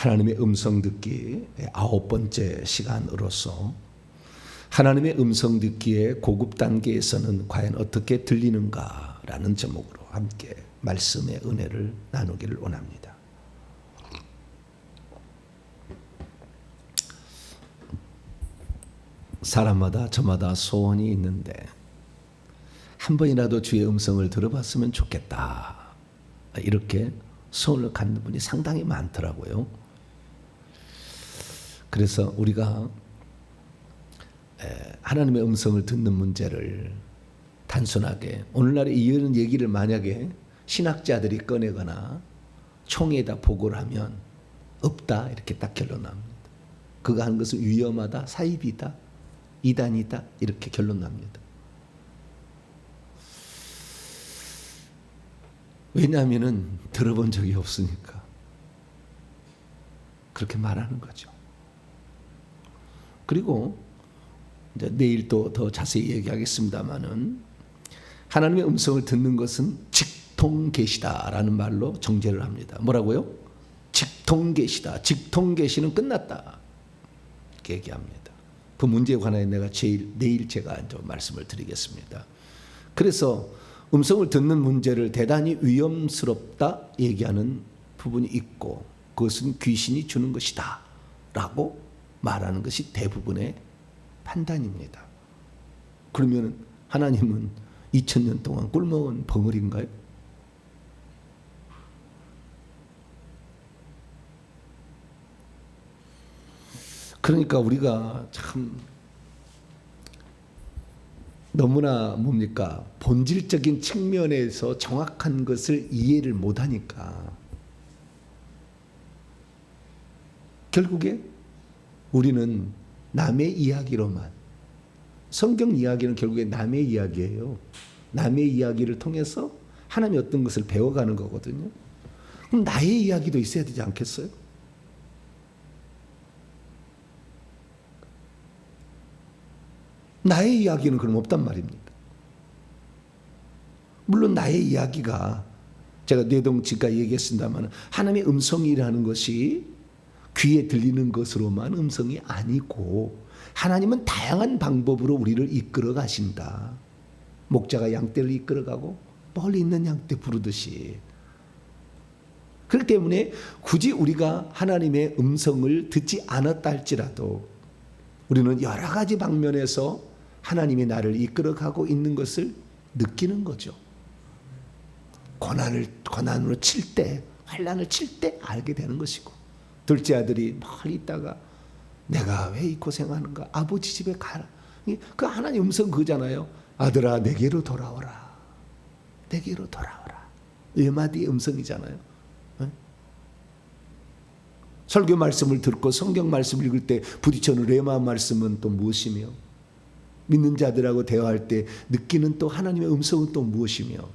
하나님의 음성 듣기 9번째 시간으로서 하나님의 음성 듣기의 고급 단계에서는 과연 어떻게 들리는가라는 제목으로 함께 말씀의 은혜를 나누기를 원합니다. 사람마다 저마다 소원이 있는데 한 번이라도 주의 음성을 들어봤으면 좋겠다, 이렇게 소원을 갖는 분이 상당히 많더라고요. 그래서 우리가 하나님의 음성을 듣는 문제를 단순하게 오늘날에 이런 얘기를 만약에 신학자들이 꺼내거나 총회에다 보고를 하면 없다, 이렇게 딱 결론납니다. 그가 하는 것은 위험하다, 사입이다, 이단이다, 이렇게 결론납니다. 왜냐하면 들어본 적이 없으니까 그렇게 말하는 거죠. 그리고 이제 내일 또 더 자세히 얘기하겠습니다만은 하나님의 음성을 듣는 것은 직통계시다라는 말로 정죄를 합니다. 뭐라고요? 직통계시다. 직통계시는 끝났다, 이렇게 얘기합니다. 그 문제에 관하여 내일 제가 이제 말씀을 드리겠습니다. 그래서 음성을 듣는 문제를 대단히 위험스럽다 얘기하는 부분이 있고, 그것은 귀신이 주는 것이다 라고 말하는 것이 대부분의 판단입니다. 그러면 하나님은 2000년 동안 꿀먹은 벙어리인가요? 그러니까 우리가 참 너무나 본질적인 측면에서 정확한 것을 이해를 못하니까 결국에 우리는 남의 이야기로만, 성경 이야기는 결국에 남의 이야기예요. 남의 이야기를 통해서 하나님이 어떤 것을 배워가는 거거든요. 그럼 나의 이야기도 있어야 되지 않겠어요? 나의 이야기는 그럼 없단 말입니까? 물론 나의 이야기가, 제가 뇌동치가 얘기했습니다만, 하나님의 음성이라는 것이 귀에 들리는 것으로만 음성이 아니고 하나님은 다양한 방법으로 우리를 이끌어 가신다. 목자가 양떼를 이끌어가고 멀리 있는 양떼 부르듯이. 그렇기 때문에 굳이 우리가 하나님의 음성을 듣지 않았다 할지라도 우리는 여러 가지 방면에서 하나님이 나를 이끌어가고 있는 것을 느끼는 거죠. 고난으로 칠 때, 환난을 칠 때 알게 되는 것이고, 둘째 아들이 멀리 있다가 내가 왜 이 고생하는가, 아버지 집에 가라. 그 하나님 음성 그거잖아요. 아들아 내게로 돌아오라, 내게로 돌아오라. 외마디의 음성이잖아요. 설교 말씀을 듣고 성경 말씀을 읽을 때 부딪혀는 레마 말씀은 또 무엇이며, 믿는 자들하고 대화할 때 느끼는 또 하나님의 음성은 또 무엇이며,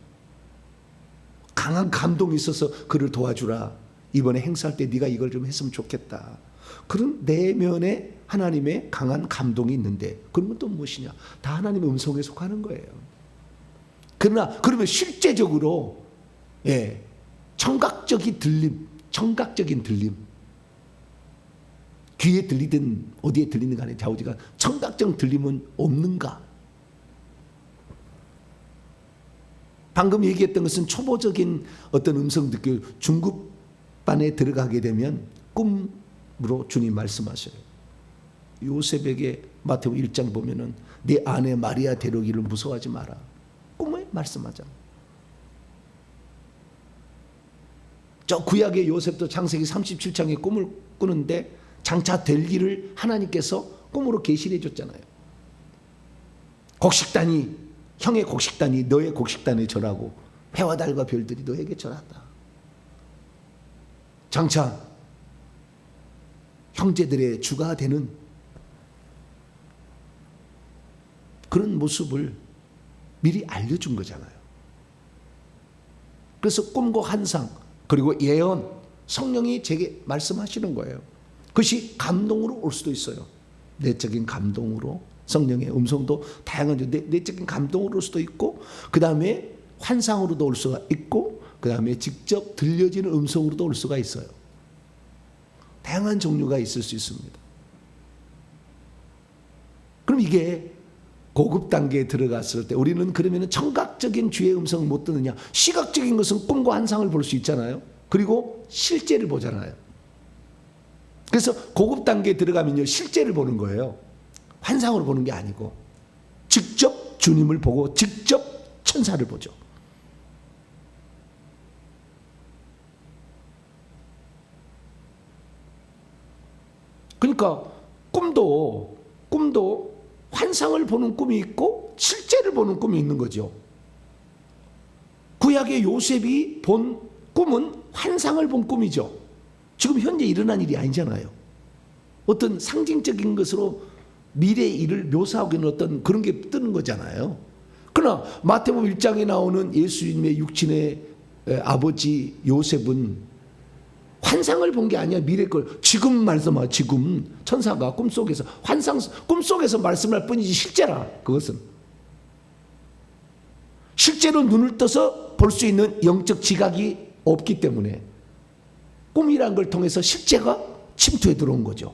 강한 감동이 있어서 그를 도와주라, 이번에 행사할 때 네가 이걸 좀 했으면 좋겠다, 그런 내면에 하나님의 강한 감동이 있는데 그런 건 또 무엇이냐? 다 하나님의 음성에 속하는 거예요. 그러면 실제적으로 청각적인 들림, 귀에 들리든 어디에 들리는 간에 좌우지간 청각적 들림은 없는가? 방금 얘기했던 것은 초보적인 어떤 음성 듣기, 중급반에 들어가게 되면 꿈으로 주님 말씀하셔요. 요셉에게 마태복음 1장 보면은 네 아내 마리아 데려오기를 무서워하지 마라, 꿈에 말씀하잖아. 저 구약의 요셉도 창세기 37장에 꿈을 꾸는데 장차 될 일을 하나님께서 꿈으로 계시해 줬잖아요. 형의 곡식단이 너의 곡식단에 절하고 해와 달과 별들이 너에게 절한다. 장차 형제들의 주가 되는 그런 모습을 미리 알려준 거잖아요. 그래서 꿈과 환상 그리고 예언, 성령이 제게 말씀하시는 거예요. 그것이 감동으로 올 수도 있어요. 내적인 감동으로, 성령의 음성도 다양한 내적인 감동으로 올 수도 있고, 그 다음에 환상으로도 올 수가 있고, 그 다음에 직접 들려지는 음성으로도 올 수가 있어요. 다양한 종류가 있을 수 있습니다. 그럼 이게 고급 단계에 들어갔을 때 우리는 그러면 청각적인 주의 음성을 못 듣느냐? 시각적인 것은 꿈과 환상을 볼 수 있잖아요. 그리고 실제를 보잖아요. 그래서 고급 단계에 들어가면요, 실제를 보는 거예요. 환상으로 보는 게 아니고 직접 주님을 보고 직접 천사를 보죠. 그러니까 꿈도 환상을 보는 꿈이 있고 실제를 보는 꿈이 있는 거죠. 구약의 요셉이 본 꿈은 환상을 본 꿈이죠. 지금 현재 일어난 일이 아니잖아요. 어떤 상징적인 것으로 미래의 일을 묘사하고 있는 어떤 그런 게 뜨는 거잖아요. 그러나 마태복음 1장에 나오는 예수님의 육친의 아버지 요셉은 환상을 본 게 아니야. 미래 걸 지금 말씀하. 지금 천사가 꿈속에서 꿈속에서 말씀할 뿐이지 실제라. 그것은 실제로 눈을 떠서 볼 수 있는 영적 지각이 없기 때문에 꿈이란 걸 통해서 실제가 침투해 들어온 거죠.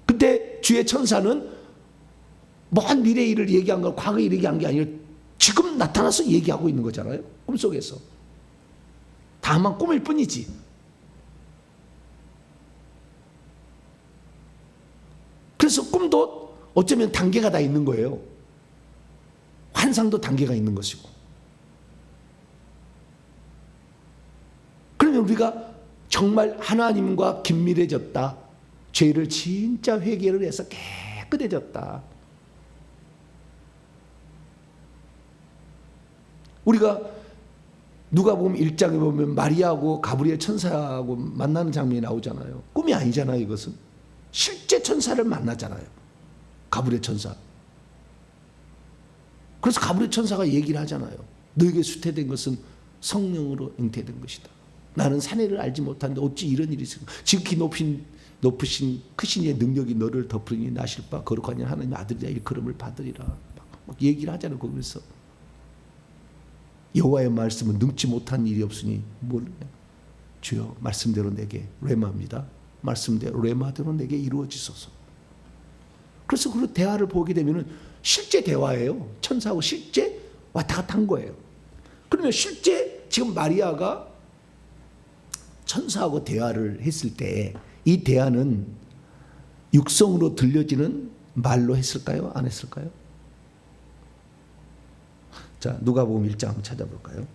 그때 주의 천사는 먼 미래의 일을 얘기한 건 과거에 얘기한 게 아니라 지금 나타나서 얘기하고 있는 거잖아요. 꿈속에서. 다만 꿈일 뿐이지. 그래서 꿈도 어쩌면 단계가 다 있는 거예요. 환상도 단계가 있는 것이고. 그러면 우리가 정말 하나님과 긴밀해졌다. 죄를 진짜 회개를 해서 깨끗해졌다. 우리가 누가복음 1장에 보면 마리아하고 가브리엘 천사하고 만나는 장면이 나오잖아요. 꿈이 아니잖아요. 이것은 실제 천사를 만나잖아요. 가브리엘 천사. 그래서 가브리엘 천사가 얘기를 하잖아요. 너에게 수태된 것은 성령으로 잉태된 것이다. 나는 사내를 알지 못하는데 어찌 이런 일이 있을까. 지극히 높으신 크신 이의 능력이 너를 덮으니 나실 바 거룩한 하나님의 아들이라 일컬음을 받으리라. 막 얘기를 하잖아요. 거기서 여호와의 말씀은 능치 못한 일이 없으니 모르냐. 주여 말씀대로 내게 레마입니다. 말씀대로 레마대로 내게 이루어지소서. 그래서 그 대화를 보게 되면은 실제 대화예요. 천사하고 실제 왔다 갔다 한 거예요. 그러면 실제 지금 마리아가 천사하고 대화를 했을 때 이 대화는 육성으로 들려지는 말로 했을까요? 안 했을까요? 자, 누가복음 1장 한번 찾아볼까요?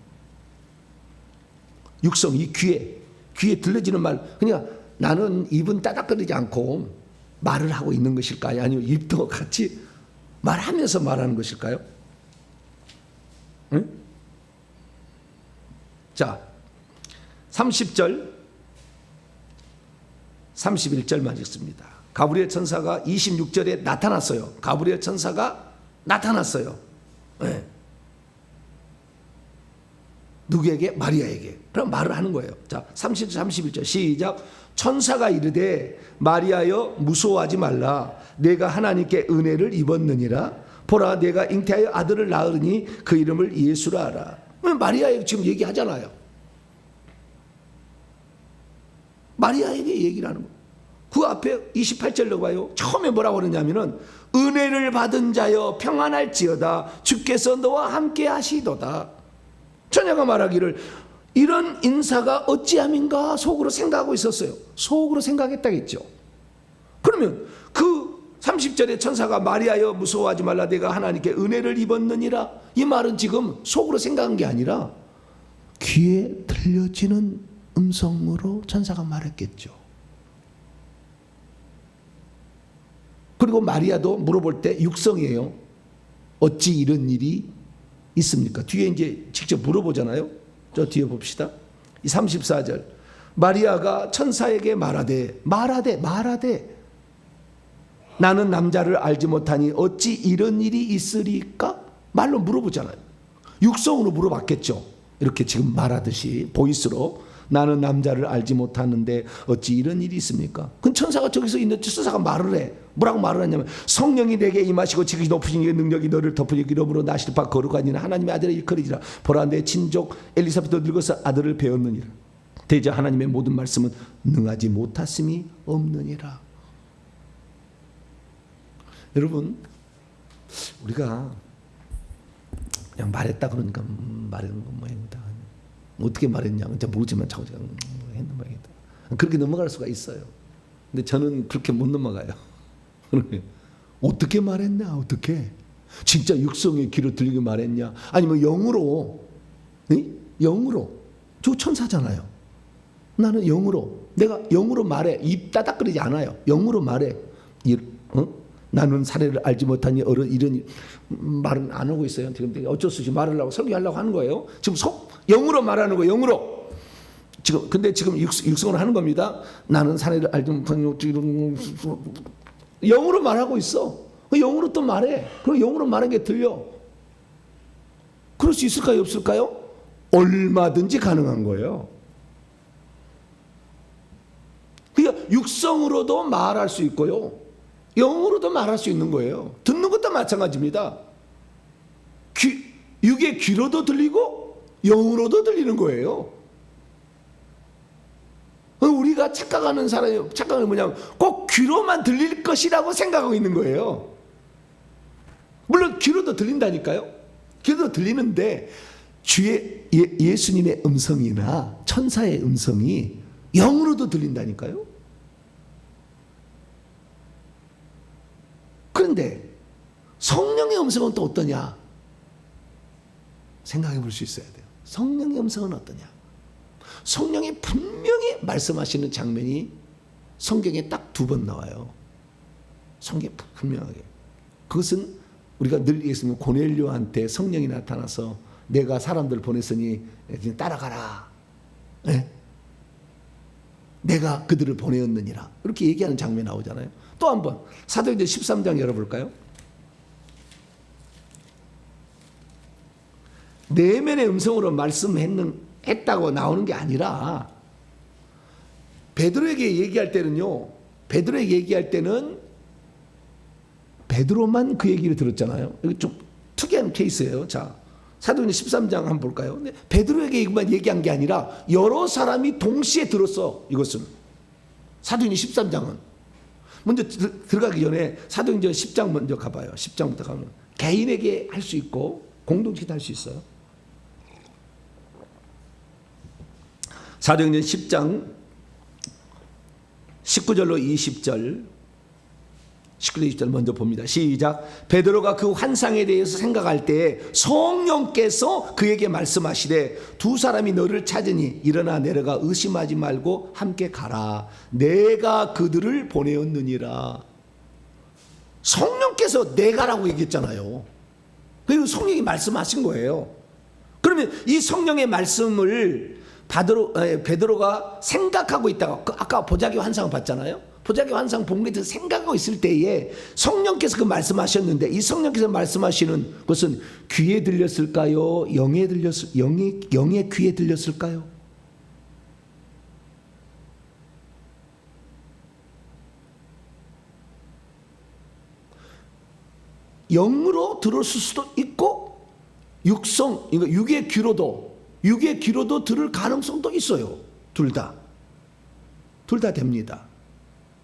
육성, 이 귀에 들려지는 말. 그러니까 나는 입은 따닥거리지 않고 말을 하고 있는 것일까요? 아니면 입도 같이 말하면서 말하는 것일까요? 응? 자, 30절 31절만 읽습니다. 가브리엘 천사가 26절에 나타났어요. 가브리엘 천사가 나타났어요. 네. 누구에게? 마리아에게. 그럼 말을 하는 거예요. 자, 30절 31절 시작. 천사가 이르되 마리아여 무서워하지 말라. 내가 하나님께 은혜를 입었느니라. 보라 내가 잉태하여 아들을 낳으니 그 이름을 예수라 하라. 마리아에게 지금 얘기하잖아요. 마리아에게 얘기를 하는 거예요. 그 앞에 28절로 봐요. 처음에 뭐라고 그러냐면은 은혜를 받은 자여 평안할지어다 주께서 너와 함께 하시도다. 처녀가 말하기를 이런 인사가 어찌함인가 속으로 생각하고 있었어요. 속으로 생각했다겠죠. 그러면 그 30절에 천사가 마리아여 무서워하지 말라 내가 하나님께 은혜를 입었느니라. 이 말은 지금 속으로 생각한 게 아니라 귀에 들려지는 음성으로 천사가 말했겠죠. 그리고 마리아도 물어볼 때 육성이에요. 어찌 이런 일이 있습니까? 뒤에 이제 직접 물어보잖아요. 저 뒤에 봅시다. 이 34절. 마리아가 천사에게 말하되 나는 남자를 알지 못하니 어찌 이런 일이 있으리까? 말로 물어보잖아요. 육성으로 물어봤겠죠. 이렇게 지금 말하듯이 보이스로 나는 남자를 알지 못하는데 어찌 이런 일이 있습니까? 그 천사가 저기서 있는 천사가 말을 해. 뭐라고 말을 하냐면 성령이 내게 임하시고 지극히 높으신 이의 능력이 너를 덮으니 이름으로 나실 바 거룩한 이는 하나님의 아들의 일컬이지라. 보라 내 친족 엘리사벳도 늙어서 아들을 배웠느니라. 대저 하나님의 모든 말씀은 능하지 못하심이 없느니라. 여러분, 우리가 그냥 말했다 그러니까 말하는 건 모양이다. 어떻게 말했냐 진짜 모르지만 자꾸 했는 모양이다. 그렇게 넘어갈 수가 있어요. 근데 저는 그렇게 못 넘어가요. 어떻게 말했냐? 어떻게? 진짜 육성의 귀로 들리게 말했냐? 아니면 영으로? 영으로? 저 천사잖아요. 나는 영으로, 내가 영으로 말해. 입 따닥거리지 않아요. 영으로 말해. 나는 사례를 알지 못하니 이런 말은 안 하고 있어요. 지금 어쩔 수 없이 말을 하고 설교하려고 하는 거예요. 지금 영으로 말하는 거예요. 영으로. 근데 지금 육성을 하는 겁니다. 나는 사례를 알지 못하니 영으로 말하고 있어. 영으로 또 말해. 그럼 영으로 말하는 게 들려. 그럴 수 있을까요? 없을까요? 얼마든지 가능한 거예요. 그러니까 육성으로도 말할 수 있고요. 영으로도 말할 수 있는 거예요. 듣는 것도 마찬가지입니다. 육의 귀로도 들리고 영으로도 들리는 거예요. 우리가 착각하는 뭐냐면 꼭 귀로만 들릴 것이라고 생각하고 있는 거예요. 물론 귀로도 들린다니까요. 귀로도 들리는데 예수님의 음성이나 천사의 음성이 영으로도 들린다니까요. 그런데 성령의 음성은 또 어떠냐? 생각해 볼 수 있어야 돼요. 성령의 음성은 어떠냐? 성령이 분명히 말씀하시는 장면이 성경에 딱 2번 나와요. 성경에 분명하게. 그것은 우리가 늘 얘기했으면 고넬료한테 성령이 나타나서 내가 사람들 보냈으니 따라가라. 네? 내가 그들을 보내었느니라. 이렇게 얘기하는 장면이 나오잖아요. 또 한 번 사도행전 13장 열어볼까요? 내면의 음성으로 말씀했다고 나오는 게 아니라 베드로에게 얘기할 때는요. 베드로에게 얘기할 때는 베드로만 그 얘기를 들었잖아요. 이거 좀 특이한 케이스예요. 자, 사도행전 13장 한번 볼까요? 근데 베드로에게 이것만 얘기한 게 아니라 여러 사람이 동시에 들었어. 이것은 사도행전 13장은 먼저 들어가기 전에 사도행전 10장 먼저 가봐요. 10장부터 가면 개인에게 할 수 있고 공동체도 할 수 있어요. 사도행전 10장 19절로 20절 19절 20절 먼저 봅니다. 시작. 베드로가 그 환상에 대해서 생각할 때에 성령께서 그에게 말씀하시되 2 사람이 너를 찾으니 일어나 내려가 의심하지 말고 함께 가라. 내가 그들을 보내었느니라. 성령께서 내가라고 얘기했잖아요. 그리고 성령이 말씀하신 거예요. 그러면 이 성령의 말씀을 베드로가 생각하고 있다가 아까 보자기 환상을 봤잖아요. 보자기 환상 본 것에 대해서 생각하고 있을 때에 성령께서 그 말씀하셨는데 이 성령께서 말씀하시는 것은 귀에 들렸을까요? 영에 귀에 들렸을까요? 영으로 들었을 수도 있고 육의 귀로도 들을 가능성도 있어요. 둘 다 됩니다.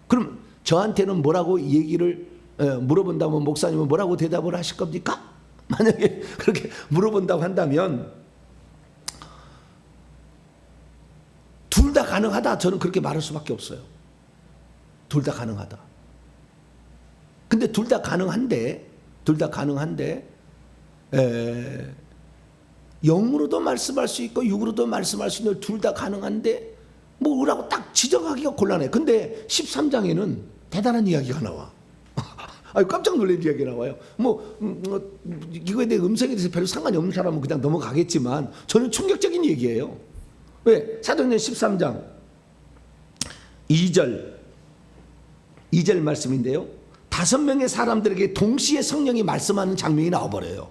그럼 저한테는 뭐라고 얘기를 물어본다면 목사님은 뭐라고 대답을 하실 겁니까? 만약에 그렇게 물어본다고 한다면 둘 다 가능하다. 저는 그렇게 말할 수밖에 없어요. 둘 다 가능하다. 근데 둘 다 가능한데 영으로도 말씀할 수 있고 육으로도 말씀할 수 있는 둘 다 가능한데 뭐라고 딱 지정하기가 곤란해. 근데 13장에는 대단한 이야기가 나와. 깜짝 놀란 이야기가 나와요. 이거에 대해 음성에 대해서 별로 상관이 없는 사람은 그냥 넘어가겠지만 저는 충격적인 얘기예요. 왜? 사도행전 13장 2절 말씀인데요. 5명의 사람들에게 동시에 성령이 말씀하는 장면이 나와버려요.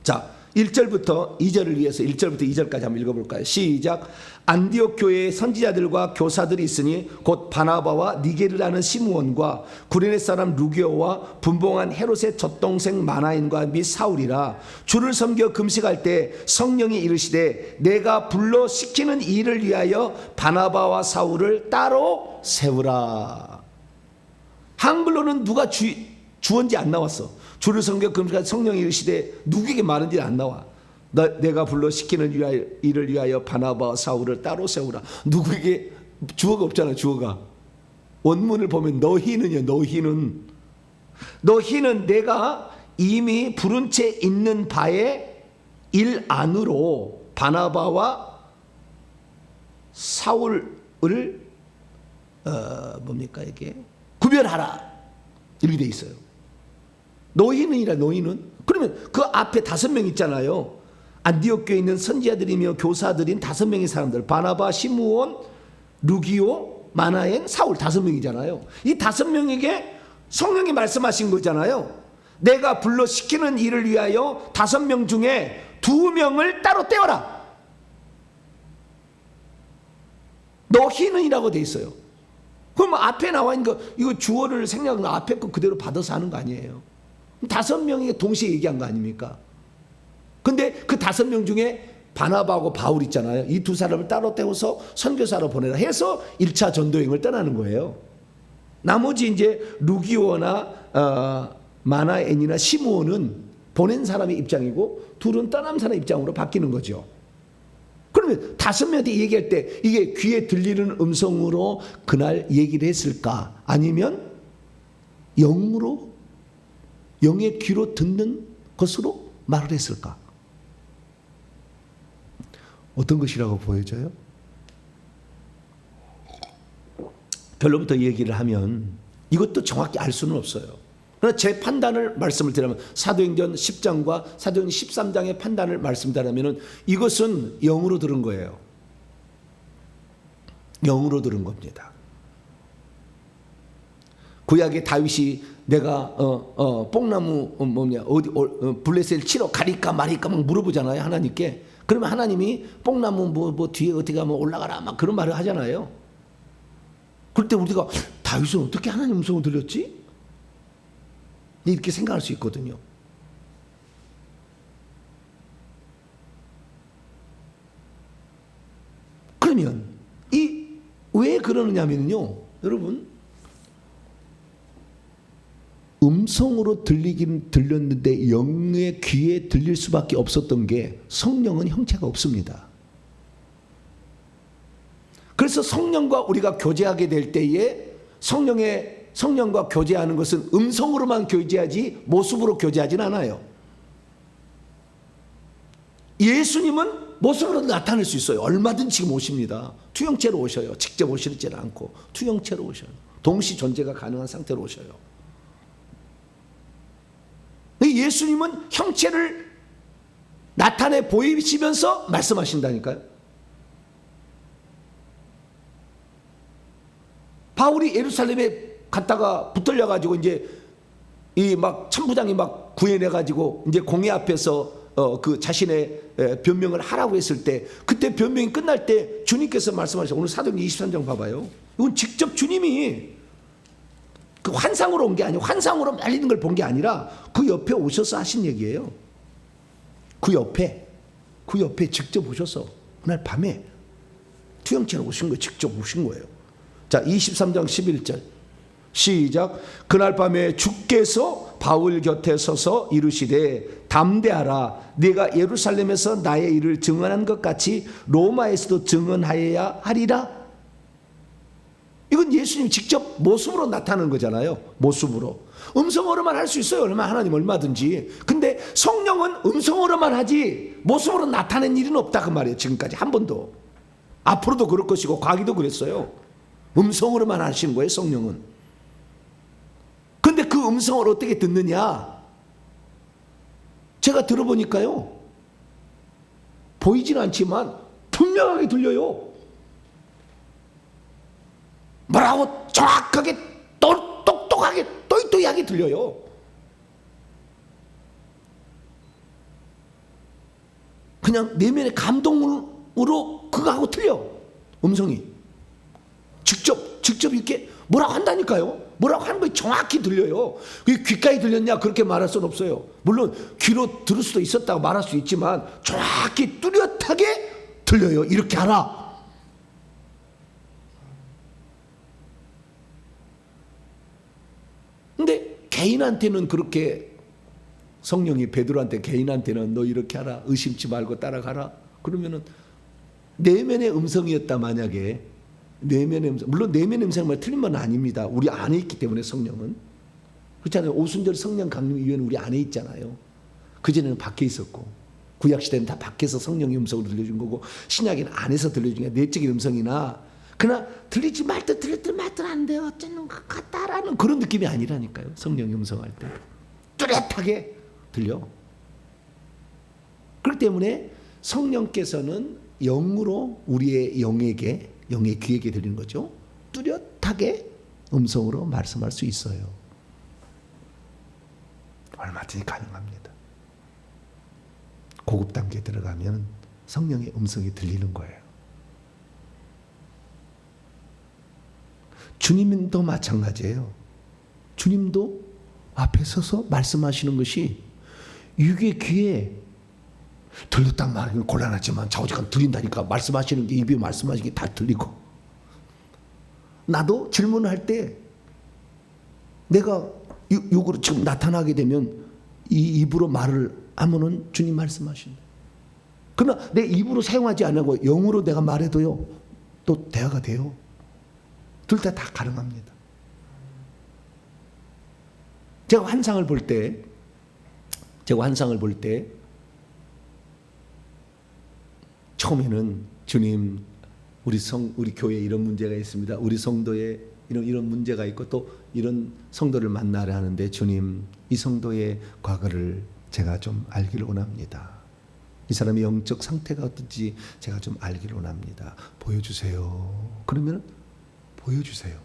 자, 1절부터 2절을 위해서 1절부터 2절까지 한번 읽어볼까요? 시작. 안디옥 교회에 선지자들과 교사들이 있으니 곧 바나바와 니게르라는 시므온과 구레네 사람 루기오와 분봉한 헤롯의 젖동생 마나인과 및 사울이라. 주를 섬겨 금식할 때 성령이 이르시되 내가 불러 시키는 일을 위하여 바나바와 사울을 따로 세우라. 한글로는 누가 주어인지 안 나왔어. 주를 섬겨 금식할 때 성령이 이르시되 누구에게 말한지 안 나와. 내가 불러 시키는 일을 위하여 바나바와 사울을 따로 세우라. 누구에게 주어가 없잖아. 주어가 원문을 보면 너희는요. 너희는 내가 이미 부른 채 있는 바의 일 안으로 바나바와 사울을 뭡니까 이게 구별하라 이렇게 돼 있어요. 너희는이라. 너희는 그러면 그 앞에 5명 있잖아요. 안디옥 교회에 있는 선지자들이며 교사들인 5명의 사람들, 바나바, 시므온, 루기오, 마나엔, 사울 5명이잖아요. 이 5명에게 성령이 말씀하신 거잖아요. 내가 불러 시키는 일을 위하여 5명 중에 2명을 따로 떼어라. 너희는이라고 돼 있어요. 그럼 앞에 나와 있는 거 이거 주어를 생략하는 앞에 거 그대로 받아서 하는 거 아니에요. 5명이 동시에 얘기한 거 아닙니까? 근데 그 5명 중에 바나바하고 바울 있잖아요. 이 2사람을 따로 떼어서 선교사로 보내라 해서 1차 전도행을 떠나는 거예요. 나머지 이제 루기오나 마나엔이나 시므온은 보낸 사람의 입장이고 둘은 떠난 사람의 입장으로 바뀌는 거죠. 그러면 5명한테 얘기할 때 이게 귀에 들리는 음성으로 그날 얘기를 했을까? 아니면 영의 귀로 듣는 것으로 말을 했을까? 어떤 것이라고 보여져요? 별로부터 얘기를 하면 이것도 정확히 알 수는 없어요. 그러나 제 판단을 말씀을 드리면 사도행전 10장과 사도행전 13장의 판단을 말씀드리면 이것은 영으로 들은 거예요. 영으로 들은 겁니다. 구약의 다윗이 내가 뽕나무 블레셋을 치러 가리까 말이까 막 물어보잖아요. 하나님께. 그러면 하나님이 뽕나무 뭐 뒤에 어떻게 하면 올라가라 막 그런 말을 하잖아요. 그럴 때 우리가 다윗은 어떻게 하나님 음성을 들렸지? 이렇게 생각할 수 있거든요. 그러면 왜 그러느냐면요, 여러분 음성으로 들리긴 들렸는데 영의 귀에 들릴 수밖에 없었던 게 성령은 형체가 없습니다. 그래서 성령과 우리가 교제하게 될 때에 성령과 교제하는 것은 음성으로만 교제하지 모습으로 교제하진 않아요. 예수님은 모습으로 나타날 수 있어요. 얼마든지 지금 오십니다. 투영체로 오셔요. 직접 오시지는 않고 투영체로 오셔요. 동시 존재가 가능한 상태로 오셔요. 예수님은 형체를 나타내 보이시면서 말씀하신다니까요. 바울이 예루살렘에 갔다가 붙들려 가지고 이제 이 막 천부장이 막 구해내 가지고 이제 공회 앞에서 그 자신의 변명을 하라고 했을 때 그때 변명이 끝날 때 주님께서 말씀하셨어요. 오늘 사도행전 23장 봐봐요. 이건 직접 주님이 그 환상으로 온 게 아니고 환상으로 말리는 걸 본 게 아니라 그 옆에 오셔서 하신 얘기예요. 그 옆에 직접 오셔서 그날 밤에 투영체로 오신 거예요. 직접 오신 거예요. 자, 23장 11절 시작. 그날 밤에 주께서 바울 곁에 서서 이르시되 담대하라. 네가 예루살렘에서 나의 일을 증언한 것 같이 로마에서도 증언하여야 하리라. 이건 예수님 직접 모습으로 나타나는 거잖아요. 모습으로. 음성으로만 할 수 있어요. 하나님 얼마든지. 근데 성령은 음성으로만 하지 모습으로 나타낸 일은 없다 그 말이에요. 지금까지 한 번도. 앞으로도 그럴 것이고 과거도 그랬어요. 음성으로만 하시는 거예요. 성령은. 근데 그 음성을 어떻게 듣느냐? 제가 들어보니까요, 보이진 않지만 분명하게 들려요. 뭐라고 정확하게 똑똑하게 또이또이하게 들려요. 그냥 내면의 감동으로 그거하고 틀려. 음성이 직접 이렇게 뭐라고 한다니까요. 뭐라고 하는 거 정확히 들려요. 그게 귓가에 들렸냐 그렇게 말할 수는 없어요. 물론 귀로 들을 수도 있었다고 말할 수 있지만 정확히 뚜렷하게 들려요. 이렇게 하라. 근데 개인한테는 그렇게 성령이 베드로한테 개인한테는 너 이렇게 하라. 의심치 말고 따라가라. 그러면은 내면의 음성이었다. 만약에 내면의 음성, 물론 내면의 음성이 틀린 말은 아닙니다. 우리 안에 있기 때문에 성령은 그렇잖아요. 오순절 성령 강림위원회는 우리 안에 있잖아요. 그전에는 밖에 있었고 구약시대는 다 밖에서 성령의 음성을 들려준 거고 신약에는 안에서 들려준 게 내적인 음성이나 그러나 들리지 말 듯 들렸든 말든 안 돼요. 어쩌는 것 같다라는 그런 느낌이 아니라니까요. 성령의 음성할 때 뚜렷하게 들려. 그렇기 때문에 성령께서는 영으로 우리의 영의 귀에게 들리는 거죠. 뚜렷하게 음성으로 말씀할 수 있어요. 얼마든지 가능합니다. 고급 단계에 들어가면 성령의 음성이 들리는 거예요. 주님도 마찬가지예요. 주님도 앞에 서서 말씀하시는 것이 육의 귀에 들렸단 말이면 곤란하지만 좌우지간 들린다니까. 말씀하시는 게 입에 말씀하시는 게 다 들리고. 나도 질문할 때 내가 육으로 지금 나타나게 되면 이 입으로 말을 하면은 주님 말씀하신다. 그러나 내 입으로 사용하지 않고 영으로 내가 말해도요 또 대화가 돼요. 둘 다 가능합니다. 제가 환상을 볼 때 처음에는 주님 우리 교회에 이런 문제가 있습니다. 우리 성도에 이런 문제가 있고 또 이런 성도를 만나려 하는데 주님 이 성도의 과거를 제가 좀 알기를 원합니다. 이 사람의 영적 상태가 어떤지 제가 좀 알기를 원합니다. 보여주세요. 그러면 보여주세요.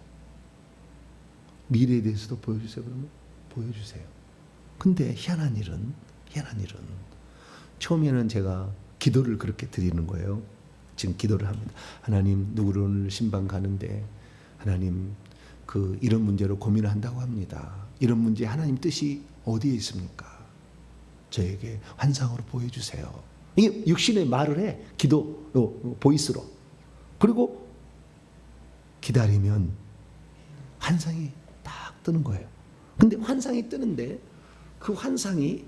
미래에 대해서도 보여주세요. 그러면 보여주세요. 근데 희한한 일은 처음에는 제가 기도를 그렇게 드리는 거예요. 지금 기도를 합니다. 하나님 누구를 오늘 신방 가는데 하나님 이런 문제로 고민을 한다고 합니다. 이런 문제 하나님 뜻이 어디에 있습니까? 저에게 환상으로 보여주세요. 이게 육신의 말을 해. 기도 보이스로. 그리고 기다리면 환상이 딱 뜨는 거예요. 근데 환상이 뜨는데 그 환상이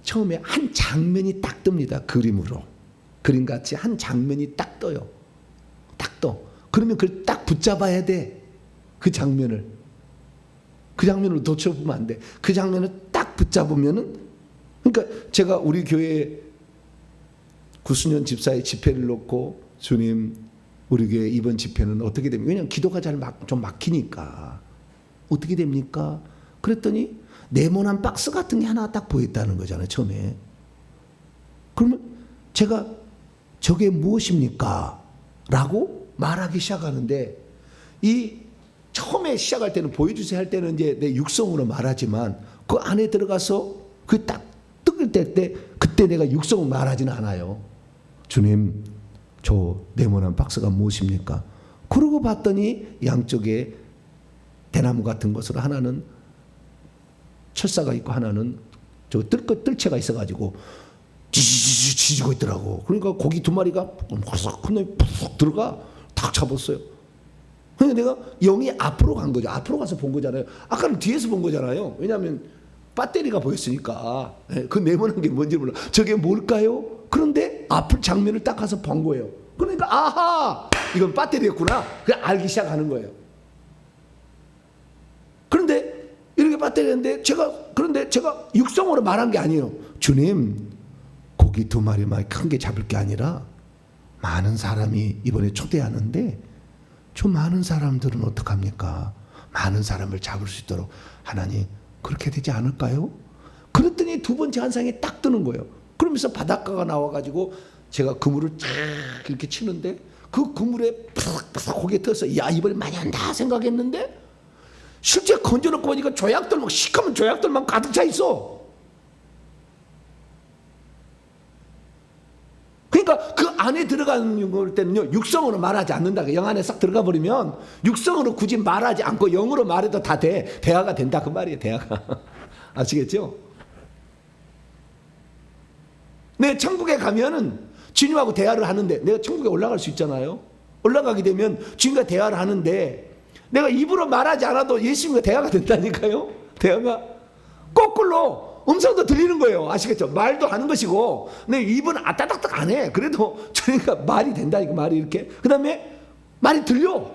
처음에 한 장면이 딱 뜹니다. 그림으로. 그림같이 한 장면이 딱 떠요. 딱 떠. 그러면 그걸 딱 붙잡아야 돼. 그 장면을 놓쳐보면 안 돼. 그 장면을 딱 붙잡으면은, 그러니까 제가 우리 교회 구순현 집사의 집회를 놓고 주님 우리 교회 이번 집회는 어떻게 됩니까? 왜냐하면 기도가 좀 막히니까 어떻게 됩니까? 그랬더니 네모난 박스 같은 게 하나 딱 보였다는 거잖아요. 처음에. 그러면 제가 저게 무엇입니까? 라고 말하기 시작하는데 이 처음에 시작할 때는 보여주세요 할 때는 이제 내 육성으로 말하지만 그 안에 들어가서 그 딱 뜯을 때 그때 내가 육성으로 말하지는 않아요. 주님 저 네모난 박스가 무엇입니까? 그러고 봤더니 양쪽에 대나무 같은 것으로 하나는 철사가 있고 하나는 저 뜰채가 있어가지고 지지고 있더라고. 그러니까 고기 두 마리가 큰데 푹 들어가 탁 잡았어요. 그러니까 내가 영이 앞으로 간 거죠. 앞으로 가서 본 거잖아요. 아까는 뒤에서 본 거잖아요. 왜냐하면 배터리가 보였으니까. 그 네모난 게 뭔지 몰라. 저게 뭘까요? 그런데 앞을 장면을 딱 가서 본 거예요. 그러니까 아하 이건 배터리였구나. 그냥 알기 시작하는 거예요. 그런데 이렇게 배터리인데 그런데 제가 육성으로 말한 게 아니에요. 주님 고기 두 마리만 큰 게 잡을 게 아니라 많은 사람이 이번에 초대하는데 저 많은 사람들은 어떡합니까? 많은 사람을 잡을 수 있도록 하나님 그렇게 되지 않을까요? 그랬더니 두 번째 환상이 딱 뜨는 거예요. 그러면서 바닷가가 나와가지고 제가 그물을 쫙 이렇게 치는데 그 그물에 푹 고개 떠서 야 이번에 많이 한다 생각했는데 실제 건져놓고 보니까 조약들 막 시커먼 조약들만 가득 차 있어. 그러니까 그 안에 들어가는 걸 때는요, 육성으로 말하지 않는다. 영 안에 싹 들어가 버리면 육성으로 굳이 말하지 않고 영으로 말해도 다 돼. 대화가 된다 그 말이에요. 대화가. 아시겠죠? 내 천국에 가면은 주님하고 대화를 하는데, 내가 천국에 올라갈 수 있잖아요. 올라가게 되면 주님과 대화를 하는데 내가 입으로 말하지 않아도 예수님과 대화가 된다니까요. 대화가 거꾸로 음성도 들리는 거예요. 아시겠죠? 말도 하는 것이고 내 입은 아따닥닥 안 해. 그래도 주님과 말이 된다니까. 말이 이렇게. 그 다음에 말이 들려.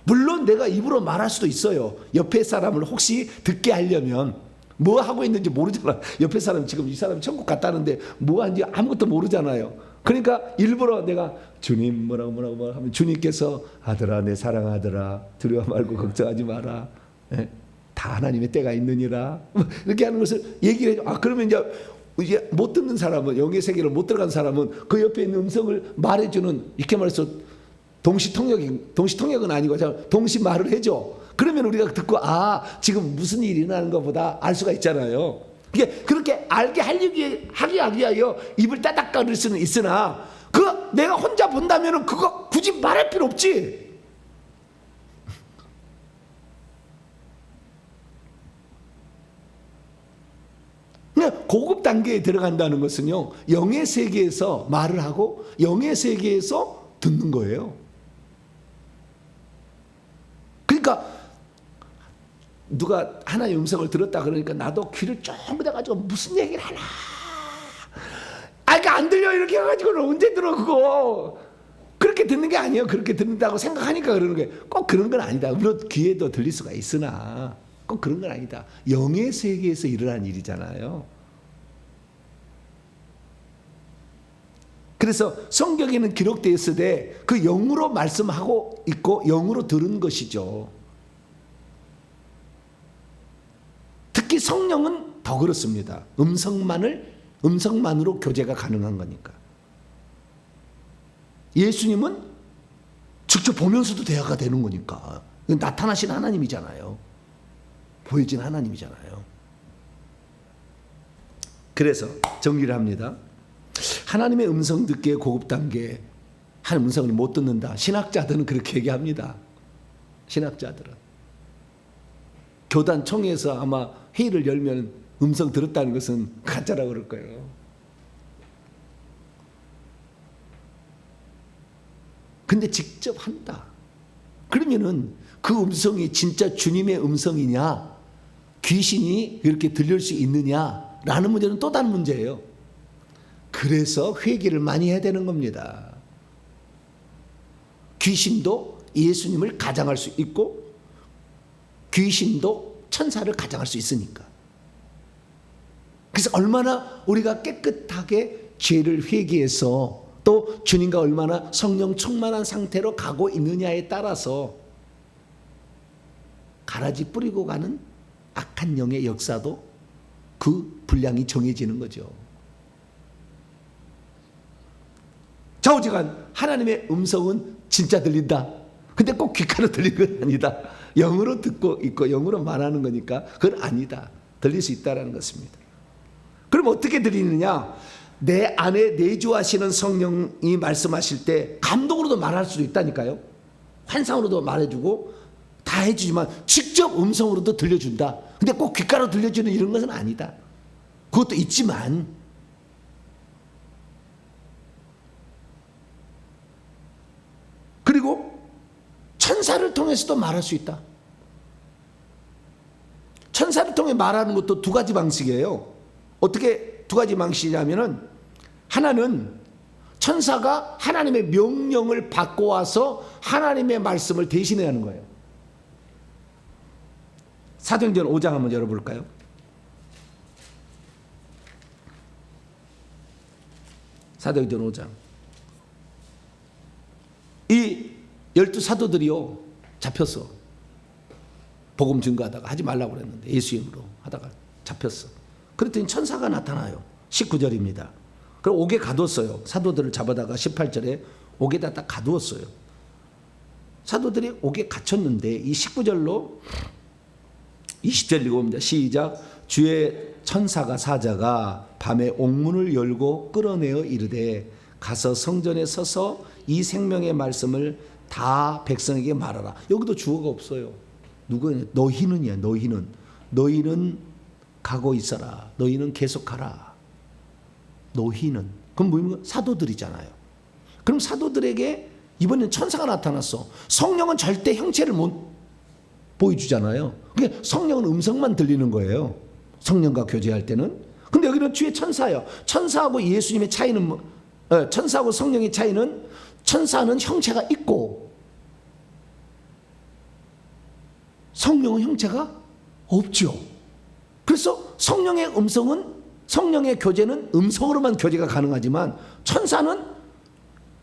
물론 내가 입으로 말할 수도 있어요. 옆에 사람을 혹시 듣게 하려면. 뭐 하고 있는지 모르잖아. 옆에 사람 지금 이 사람 천국 갔다는데 뭐 하는지 아무것도 모르잖아요. 그러니까 일부러 내가 주님 뭐라고 하면 주님께서 아들아 내 사랑하더라 두려워 말고 걱정하지 마라. 예? 다 하나님의 때가 있느니라. 이렇게 하는 것을 얘기를 해줘. 그러면 이제 못 듣는 사람은, 영의 세계를 못 들어간 사람은 그 옆에 있는 음성을 말해주는, 이렇게 말해서 동시통역은 아니고 동시 말을 해줘. 그러면 우리가 듣고 지금 무슨 일이 일어나는 것보다 알 수가 있잖아요. 이게 그렇게 알게 하기 위하여 입을 따닥 가릴 수는 있으나 내가 혼자 본다면은 그거 굳이 말할 필요 없지. 고급 단계에 들어간다는 것은요, 영의 세계에서 말을 하고 영의 세계에서 듣는 거예요. 그러니까 누가 하나의 음성을 들었다 그러니까 나도 귀를 쫑긋해가지고 무슨 얘기를 하나, 그러니까 안 들려 이렇게 해가지고는 언제 들어 그거. 그렇게 듣는 게 아니에요. 그렇게 듣는다고 생각하니까 그러는 거예요. 꼭 그런 건 아니다. 물론 귀에도 들릴 수가 있으나 꼭 그런 건 아니다. 영의 세계에서 일어난 일이잖아요. 그래서 성경에는 기록되어 있으되 그 영으로 말씀하고 있고 영으로 들은 것이죠. 특히 성령은 더 그렇습니다. 음성만으로 교제가 가능한 거니까. 예수님은 직접 보면서도 대화가 되는 거니까. 나타나신 하나님이잖아요. 보여진 하나님이잖아요. 그래서 정리를 합니다. 하나님의 음성 듣기의 고급 단계, 하나님 음성을 못 듣는다. 신학자들은 그렇게 얘기합니다. 신학자들은. 교단 총회에서 아마 회의를 열면 음성 들었다는 것은 가짜라고 그럴 거예요. 근데 직접 한다. 그러면은 그 음성이 진짜 주님의 음성이냐, 귀신이 그렇게 들릴 수 있느냐라는 문제는 또 다른 문제예요. 그래서 회개를 많이 해야 되는 겁니다. 귀신도 예수님을 가장할 수 있고 귀신도 천사를 가장할 수 있으니까. 그래서 얼마나 우리가 깨끗하게 죄를 회개해서 또 주님과 얼마나 성령 충만한 상태로 가고 있느냐에 따라서 가라지 뿌리고 가는 악한 영의 역사도 그 분량이 정해지는 거죠. 좌우지간 하나님의 음성은 진짜 들린다. 근데 꼭 귓가로 들리는 건 아니다. 영으로 듣고 있고 영으로 말하는 거니까 그건 아니다. 들릴 수 있다는 것입니다. 그럼 어떻게 들리느냐? 내 안에 내주하시는 성령이 말씀하실 때 감동으로도 말할 수도 있다니까요. 환상으로도 말해주고 다 해주지만 직접 음성으로도 들려준다. 근데 꼭 귓가로 들려주는 이런 것은 아니다. 그것도 있지만 그리고 천사를 통해서도 말할 수 있다. 천사를 통해 말하는 것도 두 가지 방식이에요. 어떻게 두 가지 방식이냐면은 하나는 천사가 하나님의 명령을 받고 와서 하나님의 말씀을 대신해야 하는 거예요. 사도행전 5장 한번 열어볼까요? 사도행전 5장. 이 12사도들이요 잡혔어. 복음 증거하다가 하지 말라고 그랬는데 예수 이름으로 하다가 잡혔어. 그랬더니 천사가 나타나요. 19절입니다. 그럼 옥에 가두었어요. 사도들을 잡아다가 18절에 옥에다 딱 가두었어요. 사도들이 옥에 갇혔는데 이 19절로 20절 읽어봅니다. 시작. 주의 천사가 사자가 밤에 옥문을 열고 끌어내어 이르되 가서 성전에 서서 이 생명의 말씀을 다 백성에게 말하라. 여기도 주어가 없어요. 누구냐? 너희는이야. 너희는 가고 있어라. 너희는 계속하라. 너희는. 그럼 뭐입니까? 사도들이잖아요. 그럼 사도들에게 이번엔 천사가 나타났어. 성령은 절대 형체를 못 보여주잖아요. 그러니까 성령은 음성만 들리는 거예요. 성령과 교제할 때는. 근데 여기는 주의 천사예요. 천사하고 예수님의 차이는 천사하고 성령의 차이는 천사는 형체가 있고 성령은 형체가 없죠. 그래서 성령의 음성은 성령의 교제는 음성으로만 교제가 가능하지만 천사는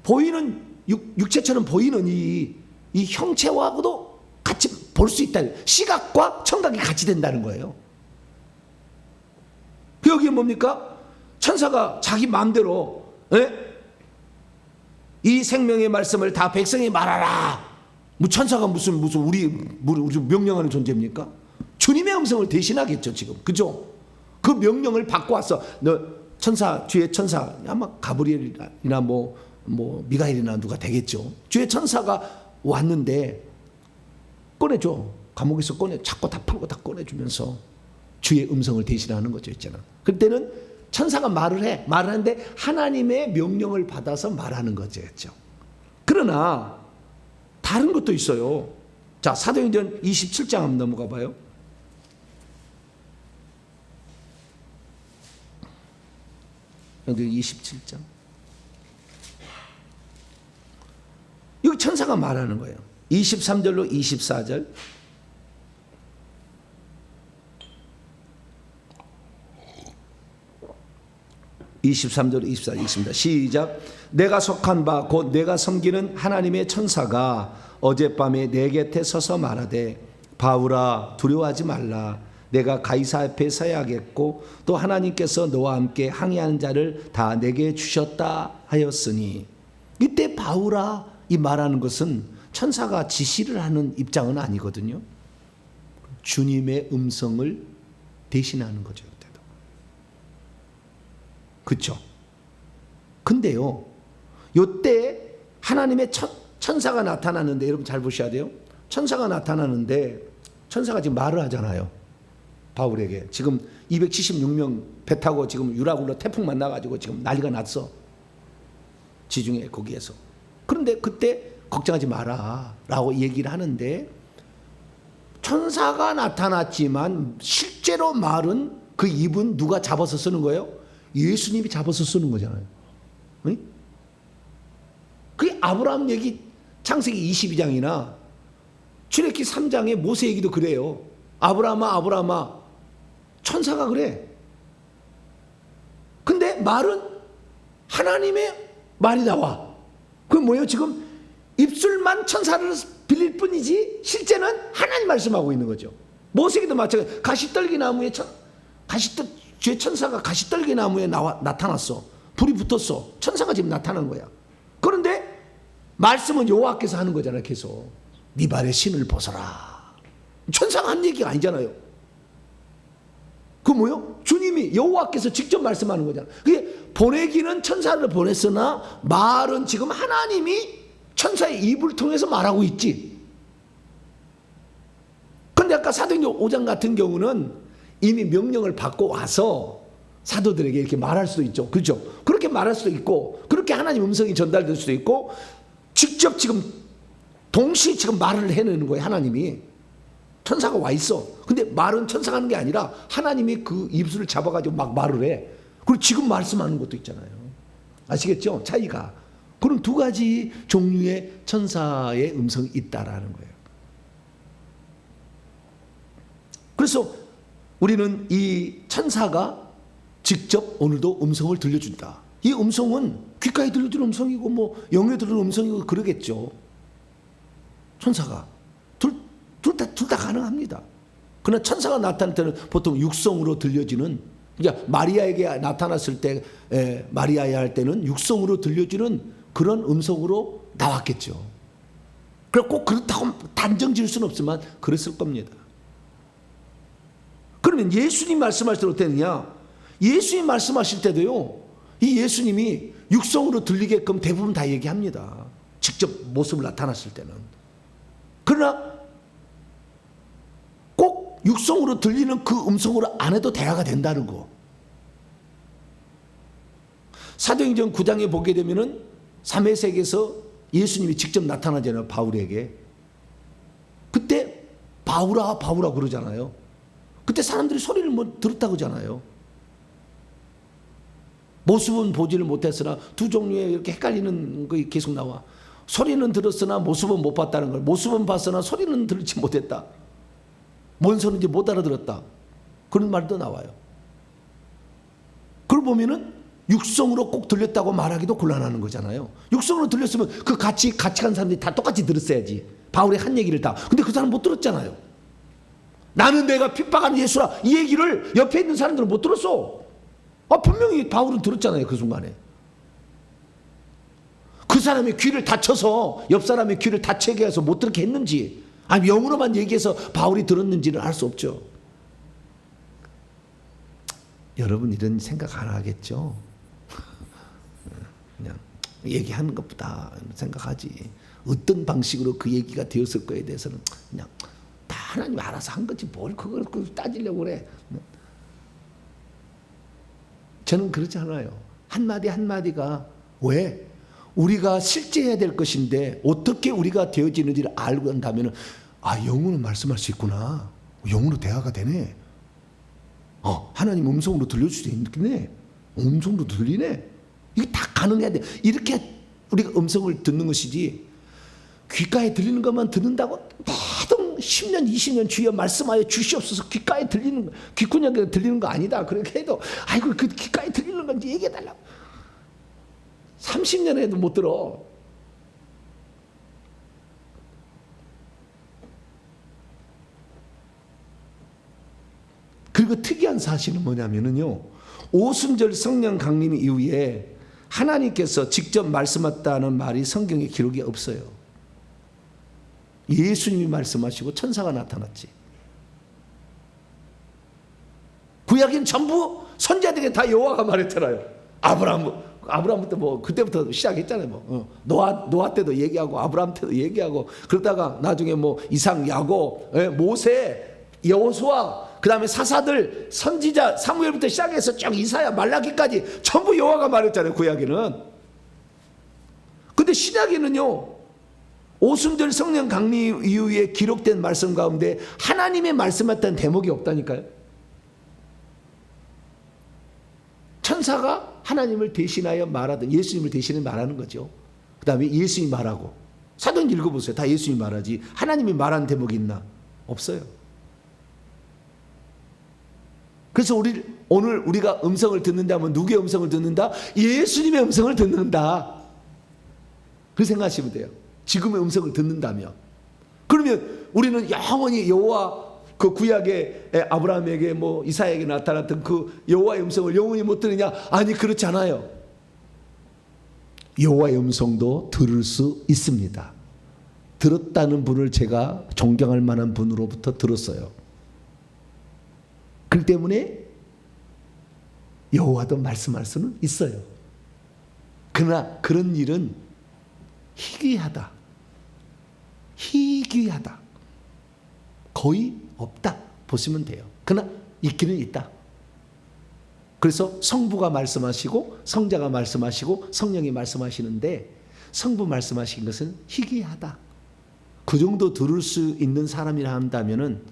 보이는 육체처럼 보이는 이 형체와도 같이 볼 수 있다. 시각과 청각이 같이 된다는 거예요. 여기에 뭡니까? 천사가 자기 마음대로 이 생명의 말씀을 다 백성에 말하라. 뭐 천사가 무슨 우리 명령하는 존재입니까? 주님의 음성을 대신하겠죠 지금. 그죠? 그 명령을 받고 왔어. 너 천사 주의 천사 아마 가브리엘이나 뭐 미가엘이나 누가 되겠죠. 주의 천사가 왔는데 꺼내줘. 감옥에서 자꾸 다 풀고 다 꺼내주면서 주의 음성을 대신하는 거죠 있잖아. 그때는 천사가 말을 하는데 하나님의 명령을 받아서 말하는 거죠. 그러나 다른 것도 있어요. 자, 사도행전 27장 한번 넘어가 봐요. 여기 27장. 여기 천사가 말하는 거예요. 23절로 24절. (23절) 24절 있습니다. 시작. 내가 속한 바 곧 내가 섬기는 하나님의 천사가 어젯밤에 내 곁에 서서 말하되 바울아 두려워하지 말라. 내가 가이사 앞에 서야겠고 또 하나님께서 너와 함께 항해하는 자를 다 내게 주셨다 하였으니. 이때 바울아 이 말하는 것은 천사가 지시를 하는 입장은 아니거든요. 주님의 음성을 대신하는 거죠. 그렇죠? 근데요, 요때 하나님의 천사가 나타나는데 여러분 잘 보셔야 돼요. 천사가 나타나는데 천사가 지금 말을 하잖아요. 바울에게 지금 276명 배 타고 지금 유라굴로 태풍 만나가지고 지금 난리가 났어. 지중해 거기에서. 그런데 그때 걱정하지 마라 라고 얘기를 하는데 천사가 나타났지만 실제로 말은 그 입은 누가 잡아서 쓰는 거예요? 예수님이 잡아서 쓰는 거잖아요. 응? 그게 아브라함 얘기 창세기 22장이나 출애굽기 3장의 모세 얘기도 그래요. 아브라함아 천사가 그래. 근데 말은 하나님의 말이 나와. 그게 뭐예요? 지금 입술만 천사를 빌릴 뿐이지 실제는 하나님 말씀하고 있는 거죠. 모세기도 마찬가지. 가시떨기 나무에 주의 천사가 가시떨기 나무에 나타났어. 불이 붙었어. 천사가 지금 나타난 거야. 그런데 말씀은 여호와께서 하는 거잖아요. 계속 네 발의 신을 벗어라. 천사가 한 얘기가 아니잖아요. 그 뭐요? 주님이 여호와께서 직접 말씀하는 거잖아. 그게 보내기는 천사를 보냈으나 말은 지금 하나님이 천사의 입을 통해서 말하고 있지. 근데 아까 사도행전 5장 같은 경우는 이미 명령을 받고 와서 사도들에게 이렇게 말할 수도 있죠. 그렇죠? 그렇게 말할 수도 있고 그렇게 하나님 음성이 전달될 수도 있고 직접 지금 동시에 지금 말을 해내는 거예요. 하나님이. 천사가 와 있어. 근데 말은 천사가 하는 게 아니라 하나님이 그 입술을 잡아가지고 막 말을 해. 그리고 지금 말씀하는 것도 있잖아요. 아시겠죠? 차이가. 그런 두 가지 종류의 천사의 음성이 있다라는 거예요. 그래서 우리는 이 천사가 직접 오늘도 음성을 들려준다. 이 음성은 귓가에 들려주는 음성이고 뭐 영에 들리는 음성이고 그러겠죠. 천사가 둘 다 가능합니다. 그러나 천사가 나타날 때는 보통 육성으로 들려지는, 그러니까 마리아에게 나타났을 때 마리아에 할 때는 육성으로 들려지는 그런 음성으로 나왔겠죠. 그래 꼭 그렇다고 단정 지을 수는 없지만 그랬을 겁니다. 그러면 예수님 말씀하실 때 어땠느냐? 예수님 말씀하실 때도요, 이 예수님이 육성으로 들리게끔 대부분 다 얘기합니다. 직접 모습을 나타났을 때는. 그러나 꼭 육성으로 들리는 그 음성으로 안 해도 대화가 된다는 거. 사도행전 9장에 보게 되면은 삼회색에서 예수님이 직접 나타나잖아요, 바울에게. 그때 바울아 바울아 그러잖아요. 그때 사람들이 소리를 뭐 들었다고 하잖아요. 모습은 보지를 못했으나, 두 종류의 이렇게 헷갈리는 거 계속 나와. 소리는 들었으나 모습은 못 봤다는 걸. 모습은 봤으나 소리는 들지 못했다. 뭔 소리인지 못 알아들었다. 그런 말도 나와요. 그걸 보면은 육성으로 꼭 들렸다고 말하기도 곤란하는 거잖아요. 육성으로 들렸으면 그 같이 간 사람들이 다 똑같이 들었어야지. 바울의 한 얘기를 다. 근데 그 사람 못 들었잖아요. 나는 내가 핍박하는 예수라, 이 얘기를 옆에 있는 사람들은 못 들었어. 분명히 바울은 들었잖아요, 그 순간에. 그 사람의 귀를 닫혀서 옆 사람의 귀를 닫히게 해서 못 들게 했는지, 아니 영으로만 얘기해서 바울이 들었는지는 알 수 없죠. 여러분 이런 생각 안 하겠죠? 그냥 얘기하는 것보다 생각하지. 어떤 방식으로 그 얘기가 되었을 거에 대해서는 그냥 다 하나님 알아서 한 거지 뭘 그걸 따지려고 그래. 저는 그렇지 않아요. 한마디 한마디가 왜? 우리가 실제해야 될 것인데 어떻게 우리가 되어지는지를 알고 한다면, 영으로 말씀할 수 있구나. 영으로 대화가 되네. 하나님 음성으로 들릴 수도 있네. 음성으로 들리네. 이게 다 가능해야 돼. 이렇게 우리가 음성을 듣는 것이지, 귓가에 들리는 것만 듣는다고 모든 10년 20년 주여 말씀하여 주시옵소서 귓가에 들리는 거, 귓구녕에 들리는 거 아니다. 그렇게 해도 아이고 그 귓가에 들리는 건지 얘기해 달라고. 30년 해도 못 들어. 그리고 특이한 사실은 뭐냐면요, 오순절 성령 강림 이후에 하나님께서 직접 말씀했다는 말이 성경에 기록이 없어요. 예수님이 말씀하시고 천사가 나타났지. 구약엔 전부 선지자들에게 다 여호와가 말했잖아요. 아브라함부터 뭐 그때부터 시작했잖아요. 노아 때도 얘기하고 아브라함 때도 얘기하고, 그러다가 나중에 뭐 이삭, 야곱, 모세, 여호수아, 그 다음에 사사들, 선지자 사무엘부터 시작해서 쭉 이사야, 말라기까지 전부 여호와가 말했잖아요, 구약에는. 근데 신약에는요, 오순절 성령 강림 이후에 기록된 말씀 가운데 하나님의 말씀했다는 대목이 없다니까요. 천사가 하나님을 대신하여 말하든 예수님을 대신해 말하는 거죠. 그 다음에 예수님이 말하고. 사도행전 읽어보세요. 다 예수님이 말하지. 하나님이 말하는 대목이 있나? 없어요. 그래서 오늘 우리가 음성을 듣는다 하면 누구의 음성을 듣는다? 예수님의 음성을 듣는다. 그렇게 생각하시면 돼요. 지금의 음성을 듣는다면. 그러면 우리는 영원히 여호와, 그 구약의 아브라함에게 뭐 이사야에게 나타났던 그 여호와의 음성을 영원히 못 들으냐? 아니, 그렇지 않아요. 여호와의 음성도 들을 수 있습니다. 들었다는 분을 제가 존경할 만한 분으로부터 들었어요. 그렇기 때문에 여호와도 말씀할 수는 있어요. 그러나 그런 일은 희귀하다. 희귀하다. 거의 없다 보시면 돼요. 그러나 있기는 있다. 그래서 성부가 말씀하시고 성자가 말씀하시고 성령이 말씀하시는데, 성부 말씀하신 것은 희귀하다. 그 정도 들을 수 있는 사람이라 한다면은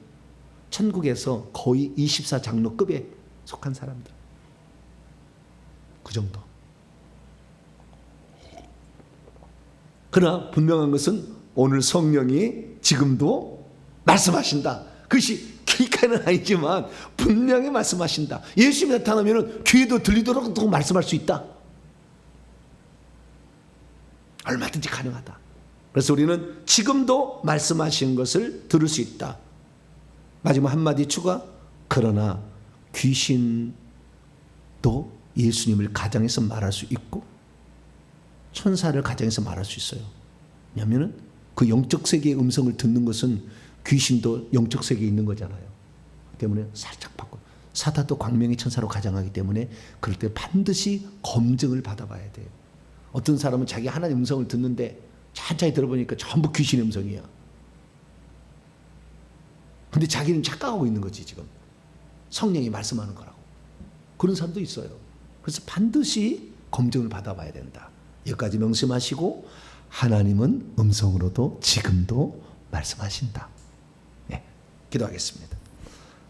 천국에서 거의 24장로급에 속한 사람들. 그 정도. 그러나 분명한 것은 오늘 성령이 지금도 말씀하신다. 그것이 길가는 아니지만 분명히 말씀하신다. 예수님이 나타나면 귀에도 들리도록 또 말씀할 수 있다. 얼마든지 가능하다. 그래서 우리는 지금도 말씀하신 것을 들을 수 있다. 마지막 한마디 추가. 그러나 귀신도 예수님을 가정에서 말할 수 있고 천사를 가정에서 말할 수 있어요. 왜냐하면 그 영적 세계의 음성을 듣는 것은 귀신도 영적 세계에 있는 거잖아요. 때문에 살짝 바꿔. 사탄도 광명의 천사로 가장하기 때문에 그럴 때 반드시 검증을 받아봐야 돼요. 어떤 사람은 자기 하나님 음성을 듣는데 천천히 들어보니까 전부 귀신의 음성이야. 근데 자기는 착각하고 있는 거지 지금. 성령이 말씀하는 거라고. 그런 사람도 있어요. 그래서 반드시 검증을 받아봐야 된다. 여기까지 명심하시고 하나님은 음성으로도 지금도 말씀하신다. 네, 기도하겠습니다.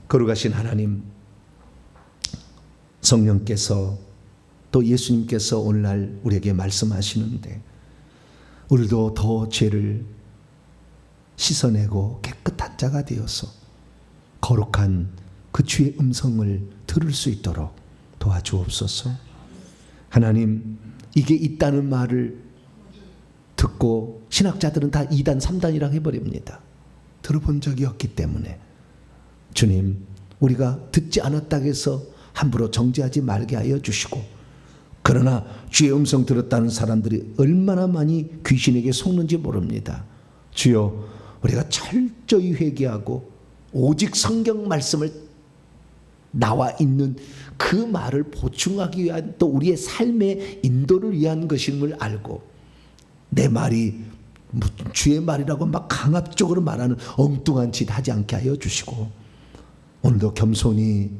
거룩하신 하나님, 성령께서 또 예수님께서 오늘날 우리에게 말씀하시는데 우리도 더 죄를 씻어내고 깨끗한 자가 되어서 거룩한 그 주의 음성을 들을 수 있도록 도와주옵소서. 하나님, 이게 있다는 말을 듣고 신학자들은 다 2단 3단이라고 해버립니다. 들어본 적이 없기 때문에 주님, 우리가 듣지 않았다고 해서 함부로 정죄하지 말게 하여 주시고, 그러나 주의 음성 들었다는 사람들이 얼마나 많이 귀신에게 속는지 모릅니다. 주여, 우리가 철저히 회개하고 오직 성경 말씀을 나와 있는 그 말을 보충하기 위한 또 우리의 삶의 인도를 위한 것임을 알고 내 말이 주의 말이라고 막 강압적으로 말하는 엉뚱한 짓 하지 않게 하여 주시고, 오늘도 겸손히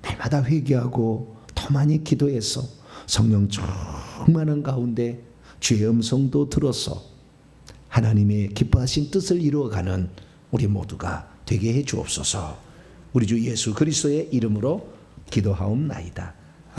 날마다 회개하고 더 많이 기도해서 성령 충만한 가운데 주의 음성도 들어서 하나님의 기뻐하신 뜻을 이루어가는 우리 모두가 되게 해 주옵소서. 우리 주 예수 그리스도의 이름으로 기도하옵나이다.